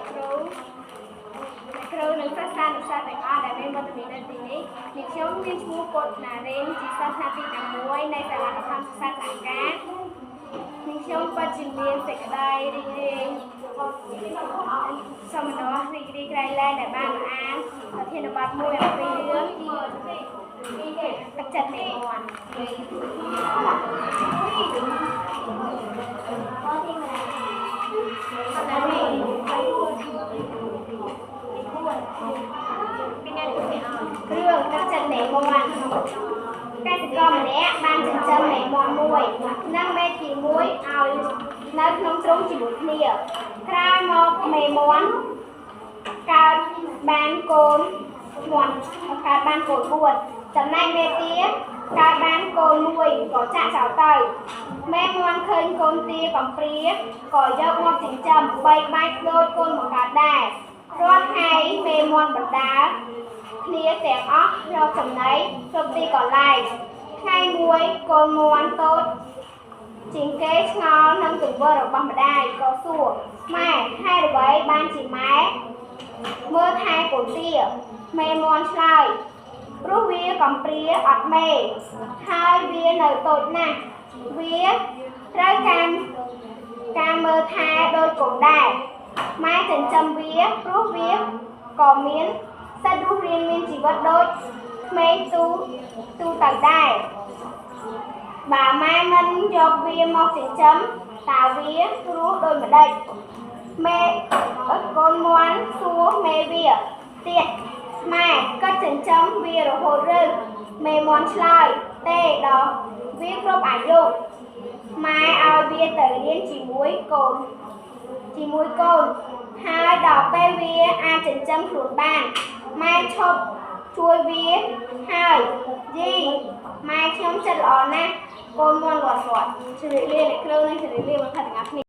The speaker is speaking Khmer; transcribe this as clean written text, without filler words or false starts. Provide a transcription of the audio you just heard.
គ្រូនឹងសិស្សានុសិស្សទាំងអស់ដែលមានវត្តមាននៅទីនេះខ្ញុំមានឈ្មោះកូនណារ៉េនជាសិស្សថ្នាក់ទី11នៃសាលាបឋមសិក្សាថ្នាក់ការខ្ញុំពិតជាមានសេចក្តីរីករាយសមណោះរីករាយក្រៃលែងដែលបានអានប្រធានបទមួយអំពីរឿងទឹកចិត្តមេមន់រឿងទឹកចិត្តមេមន់កសិករម្នាក់បានចិញ្ចឹមមេមន់មួយនិងមេទីមួយឲ្យនៅក្នុងទ្រុងជាមួយគ្នាក្រោយមកមេមន់កើតបានកូន4ចំណែកមេទាកើតបានកូនមួយក៏ចាក់ចោលទៅមេមន់ឃើញកូនទាកំព្រាក៏យកមកចិញ្ចឹមបីបាច់ដូចកូនមកកើតដែររាល់ថ្ងៃមេមន់បណ្ដាលគ្នាទាំងអស់រកចំណីគ្រប់ទីកន្លែងថ្ងៃមួយកូនមន់តូចជាងគេឆ្ងល់នឹងទង្វើរបស់ម្ដាយក៏សួរម៉ែហេតុអ្វីបានជាម៉ែមើលថែកូនទាមេមន់ឆ្លើយព្រោះវាកំព្រាអត់មេហើយវានៅតូចណាស់វាត្រូវការមើលថែដូចកូនដែរម៉ែចិញ្ចឹមវាព្រោះវាក៏មានសិទ្ធិរស់រានមានជីវិតដូចក្មេងទូទៅដែរបើម៉ែមិនយកវាមកចិញ្ចឹមតើវារស់ដូចម្ដេចមេកូនមន់សួរមេវាទៀតម៉ែក៏ចិញ្ចឹមវារហូតឬមេមន់ឆ្លើយទេដល់វាគ្រប់អាយុម៉ែឲ្យវាទៅរៀនជាមួយកូនហើយដល់ពេលវាអាចចិញ្ចឹមខ្លួនបានម៉ែឈប់ជួយវាហើយយីម៉ែខ្ញុំចិត្តល្អណាស់កូនមន់គាត់ជម្រាបលាអ្នកគ្រូនិងជម្រាបលាបងប្អូនទាំងអស់គ្នា